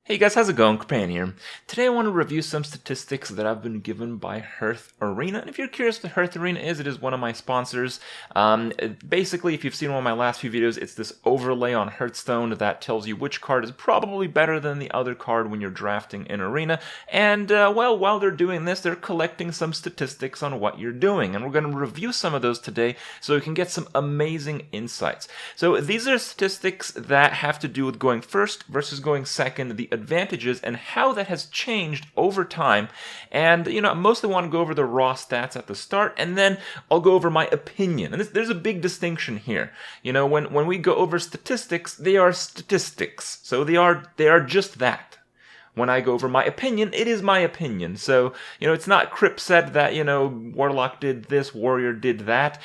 Hey guys, how's it going? Kripp here. Today I want to review some statistics that I've been given by Hearth Arena. And if you're curious what Hearth Arena is, it is one of my sponsors. Basically, if you've seen one of my last few videos, it's this overlay on Hearthstone that tells you which card is probably better than the other card when you're drafting in Arena. And, well, while they're doing this, they're collecting some statistics on what you're doing. And we're going to review some of those today so you can get some amazing insights. So these are statistics that have to do with going first versus going second, the advantages and how that has changed over time. And I mostly want to go over the raw stats at the start, and then I'll go over my opinion. And there's a big distinction here. When we go over statistics, they are statistics, so they are just that. When I go over my opinion, it is my opinion. So, it's not Kripp said that, Warlock did this, Warrior did that.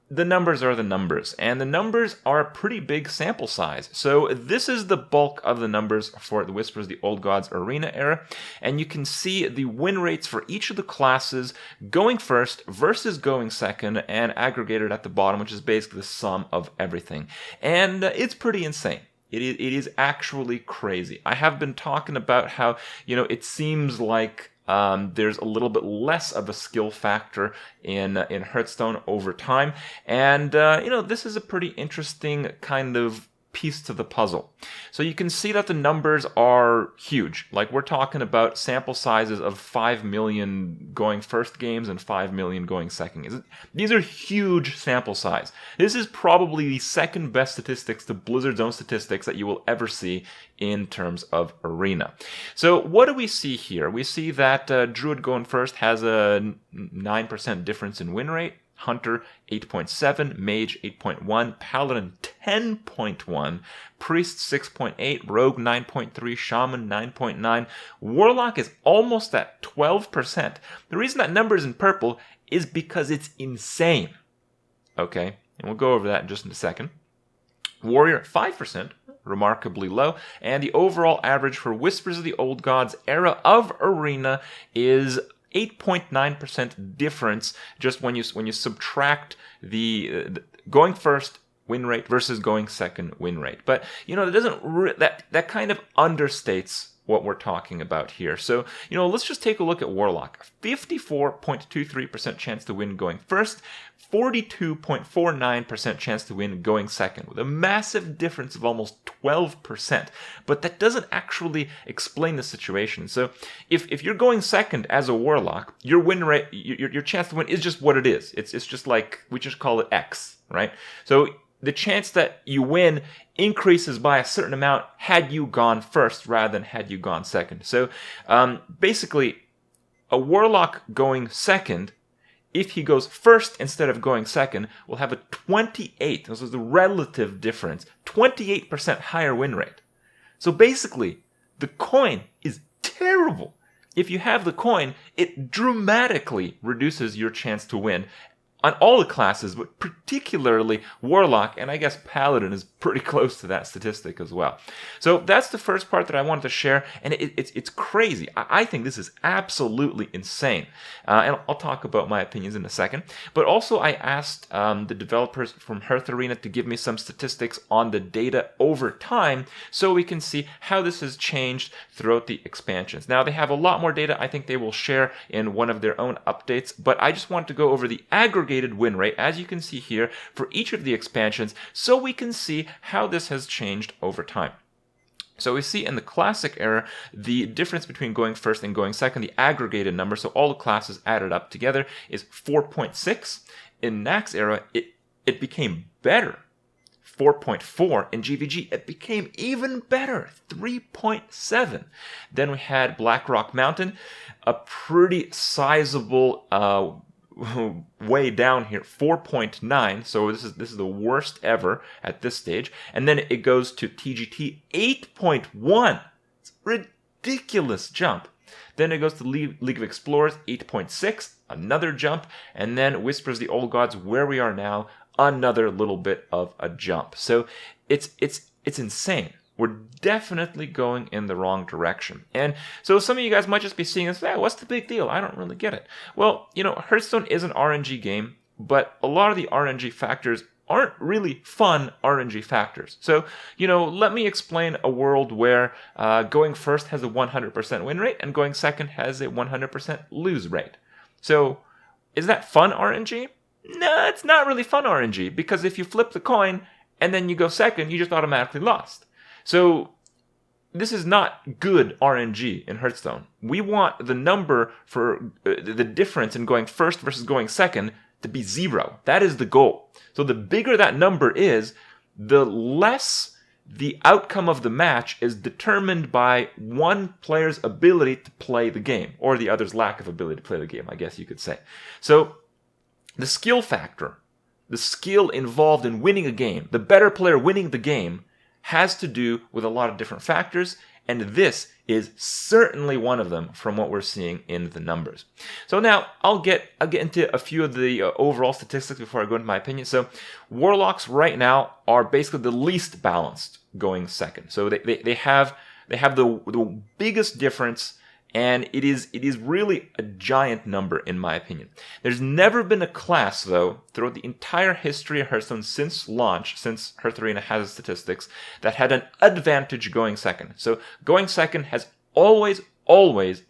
The numbers are the numbers, and the numbers are a pretty big sample size. So this is the bulk of the numbers for the Whispers of the Old Gods Arena era, and you can see the win rates for each of the classes going first versus going second, and aggregated at the bottom, which is basically the sum of everything. And it's pretty insane. It is actually crazy. I have been talking about how, it seems like there's a little bit less of a skill factor in Hearthstone over time. And, this is a pretty interesting kind of piece to the puzzle. So you can see that the numbers are huge. Like, we're talking about sample sizes of 5 million going first games and 5 million going second games. These are huge sample size. This is probably the second best statistics to Blizzard's own statistics that you will ever see in terms of Arena. So what do we see here? We see that Druid going first has a 9% difference in win rate. Hunter 8.7, Mage 8.1, Paladin 10.1, Priest 6.8, Rogue 9.3, Shaman 9.9, Warlock is almost at 12%. The reason that number is in purple is because it's insane. Okay, and we'll go over that in just a second. Warrior 5%, remarkably low, and the overall average for Whispers of the Old Gods era of Arena is 8.9% difference just when you subtract the going first win rate versus going second win rate. But it doesn't that kind of understates what we're talking about here. So, let's just take a look at Warlock. 54.23% chance to win going first, 42.49% chance to win going second, with a massive difference of almost 12%. But that doesn't actually explain the situation. So, if you're going second as a Warlock, your win rate, your chance to win is just what it is. It's just like, we just call it X, right? So, the chance that you win increases by a certain amount had you gone first rather than had you gone second. So basically, a Warlock going second, if he goes first instead of going second, will have a 28, this is the relative difference, 28% higher win rate. So basically, the coin is terrible. If you have the coin, it dramatically reduces your chance to win on all the classes, but particularly Warlock, and I guess Paladin is pretty close to that statistic as well. So that's the first part that I wanted to share, and it's crazy. I think this is absolutely insane, and I'll talk about my opinions in a second. But also, I asked the developers from Hearth Arena to give me some statistics on the data over time, so we can see how this has changed throughout the expansions. Now, they have a lot more data I think they will share in one of their own updates, but I just want to go over the aggregated win rate, as you can see here, for each of the expansions, so we can see how this has changed over time. So we see in the Classic era, the difference between going first and going second, the aggregated number, so all the classes added up together, is 4.6. In Nax era, it became better. 4.4. In GVG, it became even better, 3.7. Then we had Blackrock Mountain, a pretty sizable way down here, 4.9. So this is the worst ever at this stage. And then it goes to TGT 8.1. It's a ridiculous jump. Then it goes to League of Explorers 8.6, another jump, and then Whispers of the Old Gods, where we are now, another little bit of a jump. So it's insane. We're definitely going in the wrong direction. And so some of you guys might just be seeing this, what's the big deal? I don't really get it. Well, Hearthstone is an RNG game, but a lot of the RNG factors aren't really fun RNG factors. So, let me explain a world where going first has a 100% win rate and going second has a 100% lose rate. So, is that fun RNG? No, it's not really fun RNG, because if you flip the coin and then you go second, you just automatically lost. So, this is not good RNG in Hearthstone. We want the number for the difference in going first versus going second to be 0. That is the goal. So the bigger that number is, the less the outcome of the match is determined by one player's ability to play the game, or the other's lack of ability to play the game, I guess you could say. So the skill factor, the skill involved in winning a game, the better player winning the game, has to do with a lot of different factors, and this is certainly one of them from what we're seeing in the numbers. So now I'll get into a few of the overall statistics before I go into my opinion. So Warlocks right now are basically the least balanced going second. So they have the biggest difference, and it is really a giant number in my opinion. There's never been a class, though, throughout the entire history of Hearthstone since launch, since Hearth Arena has statistics, that had an advantage going second. So going second has always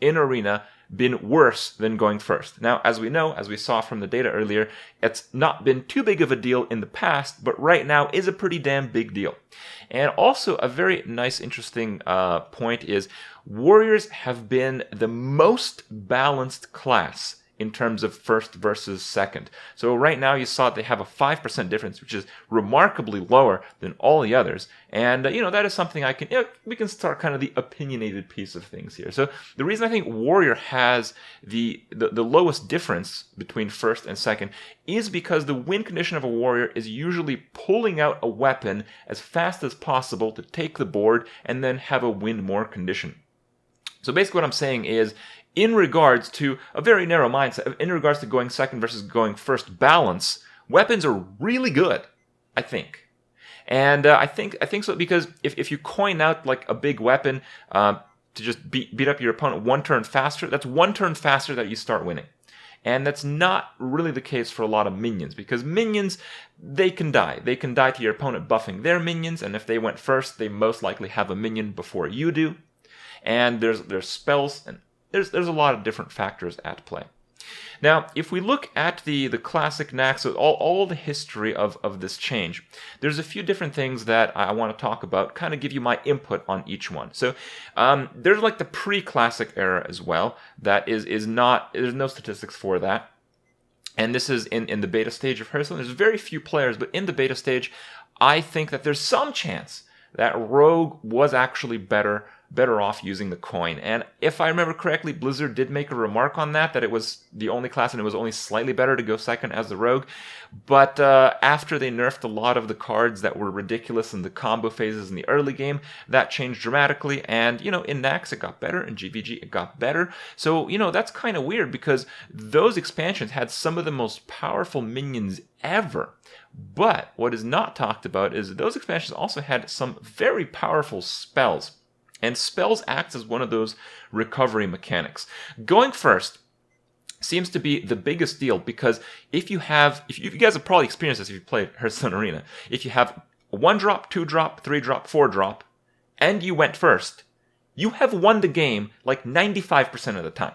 in Arena been worse than going first. Now, as we know, as we saw from the data earlier, it's not been too big of a deal in the past, but right now is a pretty damn big deal. And also a very nice, interesting point is Warriors have been the most balanced class in terms of first versus second. So right now you saw they have a 5% difference, which is remarkably lower than all the others. And, that is something we can start kind of the opinionated piece of things here. So the reason I think Warrior has the lowest difference between first and second is because the win condition of a Warrior is usually pulling out a weapon as fast as possible to take the board and then have a win more condition. So basically what I'm saying is, in regards to a very narrow mindset, in regards to going second versus going first balance, weapons are really good, I think. And I think so because if you coin out like a big weapon to just beat up your opponent one turn faster, that's one turn faster that you start winning. And that's not really the case for a lot of minions, because minions, they can die. They can die to your opponent buffing their minions, and if they went first, they most likely have a minion before you do. And there's spells, and there's a lot of different factors at play. Now, if we look at the classic knack, so all the history of this change, there's a few different things that I want to talk about, kind of give you my input on each one. So there's like the pre-classic era as well, that is not, there's no statistics for that. And this is in the beta stage of Hearthstone. There's very few players, but in the beta stage, I think that there's some chance that Rogue was actually better off using the coin. And if I remember correctly, Blizzard did make a remark on that it was the only class and it was only slightly better to go second as the Rogue. But after they nerfed a lot of the cards that were ridiculous in the combo phases in the early game, that changed dramatically. And, in Nax it got better, in GVG it got better. So, that's kind of weird because those expansions had some of the most powerful minions ever. But what is not talked about is that those expansions also had some very powerful spells. And spells acts as one of those recovery mechanics. Going first seems to be the biggest deal because if you guys have probably experienced this if you played Hearthstone Arena, if you have a 1-drop, 2-drop, 3-drop, 4-drop, and you went first, you have won the game like 95% of the time.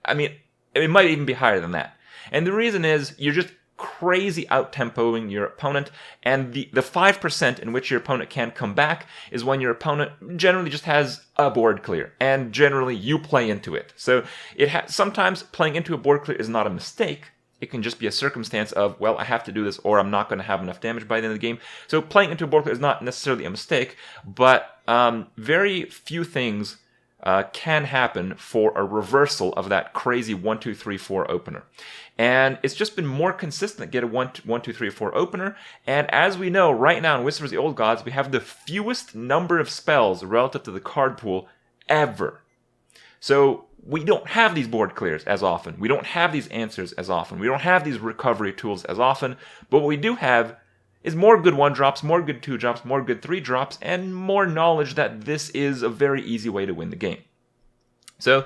I mean, it might even be higher than that. And the reason is you're just crazy out-tempoing your opponent, and the 5% in which your opponent can come back is when your opponent generally just has a board clear, and generally you play into it. So sometimes playing into a board clear is not a mistake. It can just be a circumstance of, well, I have to do this or I'm not going to have enough damage by the end of the game. So playing into a board clear is not necessarily a mistake, but very few things can happen for a reversal of that crazy 1, 2, 3, 4 opener. And it's just been more consistent to get a 1, 2, 3, 4 opener. And as we know, right now in Whispers of the Old Gods, we have the fewest number of spells relative to the card pool ever. So we don't have these board clears as often. We don't have these answers as often. We don't have these recovery tools as often. But what we do have is more good 1-drops, more good 2-drops, more good 3-drops, and more knowledge that this is a very easy way to win the game. So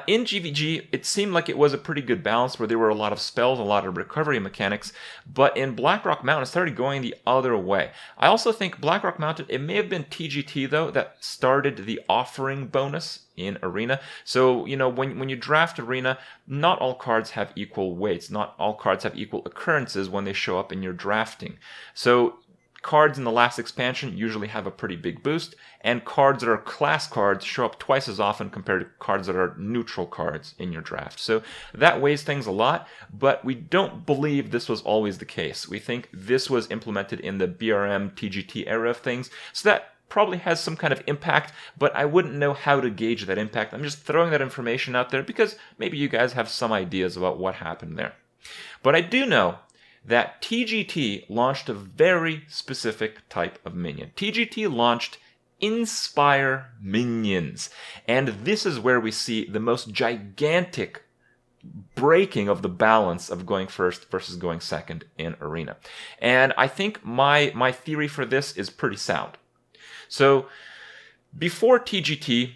In GVG, it seemed like it was a pretty good balance where there were a lot of spells, a lot of recovery mechanics, but in Blackrock Mountain, it started going the other way. I also think Blackrock Mountain, it may have been TGT, though, that started the offering bonus in Arena. So, you know, when you draft Arena, not all cards have equal weights. Not all cards have equal occurrences when they show up in your drafting. So, cards in the last expansion usually have a pretty big boost, and cards that are class cards show up twice as often compared to cards that are neutral cards in your draft. So that weighs things a lot, but we don't believe this was always the case. We think this was implemented in the BRM TGT era of things, so that probably has some kind of impact, but I wouldn't know how to gauge that impact. I'm just throwing that information out there because maybe you guys have some ideas about what happened there. But I do know that TGT launched a very specific type of minion. TGT launched Inspire Minions, and this is where we see the most gigantic breaking of the balance of going first versus going second in Arena. And I think my theory for this is pretty sound. So, before TGT,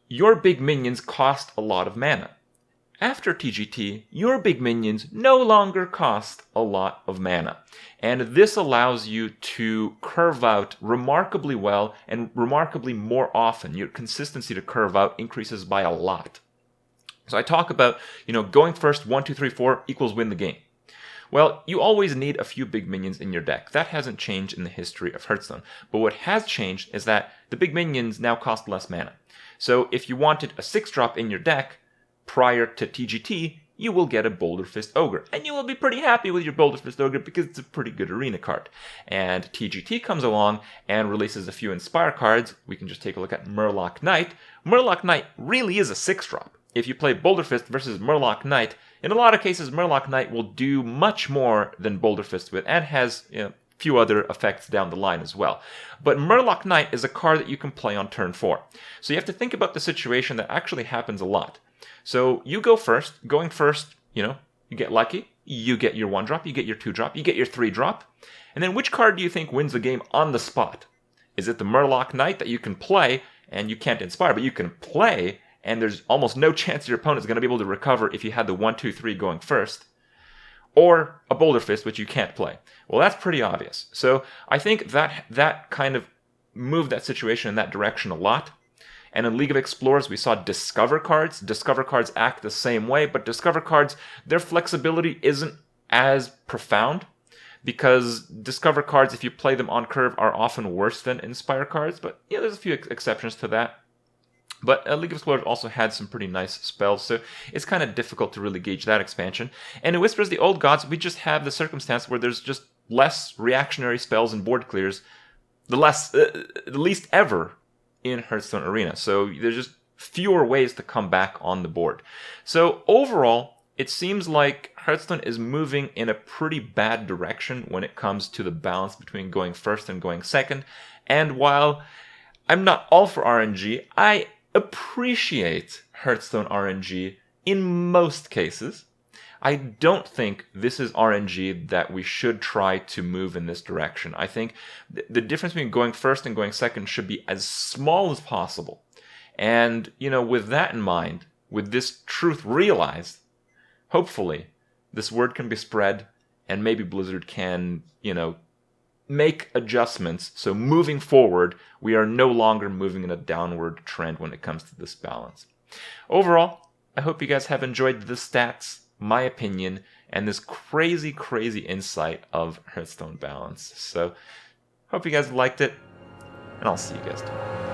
your big minions cost a lot of mana. After TGT, your big minions no longer cost a lot of mana. And this allows you to curve out remarkably well and remarkably more often. Your consistency to curve out increases by a lot. So I talk about, going first 1, 2, 3, 4 equals win the game. Well, you always need a few big minions in your deck. That hasn't changed in the history of Hearthstone. But what has changed is that the big minions now cost less mana. So if you wanted a 6-drop in your deck, prior to TGT, you will get a Boulder Fist Ogre. And you will be pretty happy with your Boulder Fist Ogre because it's a pretty good arena card. And TGT comes along and releases a few Inspire cards. We can just take a look at Murloc Knight. Murloc Knight really is a 6-drop. If you play Boulder Fist versus Murloc Knight, in a lot of cases Murloc Knight will do much more than Boulder Fist with, and has few other effects down the line as well. But Murloc Knight is a card that you can play on turn 4. So you have to think about the situation that actually happens a lot. So you go first. Going first, you get lucky. You get your 1-drop, you get your 2-drop, you get your 3-drop. And then which card do you think wins the game on the spot? Is it the Murloc Knight that you can play and you can't inspire, but you can play and there's almost no chance your opponent's going to be able to recover if you had the 1, 2, 3 going first? Or a Boulder Fist, which you can't play? Well, that's pretty obvious. So I think that kind of moved that situation in that direction a lot. And in League of Explorers, we saw Discover cards. Discover cards act the same way, but Discover cards, their flexibility isn't as profound because Discover cards, if you play them on curve, are often worse than Inspire cards. But there's a few exceptions to that. But League of Explorers also had some pretty nice spells, so it's kind of difficult to really gauge that expansion. And in Whispers of the Old Gods, we just have the circumstance where there's just less reactionary spells and board clears, the least ever in Hearthstone Arena. So there's just fewer ways to come back on the board. So overall, it seems like Hearthstone is moving in a pretty bad direction when it comes to the balance between going first and going second. And while I'm not all for RNG, I appreciate Hearthstone RNG in most cases. I don't think this is RNG that we should try to move in this direction. I think the difference between going first and going second should be as small as possible. And, with that in mind, with this truth realized, hopefully this word can be spread and maybe Blizzard can, make adjustments. So moving forward, we are no longer moving in a downward trend when it comes to this balance. Overall, I hope you guys have enjoyed the stats, my opinion, and this crazy, crazy insight of Hearthstone balance. So, hope you guys liked it, and I'll see you guys tomorrow.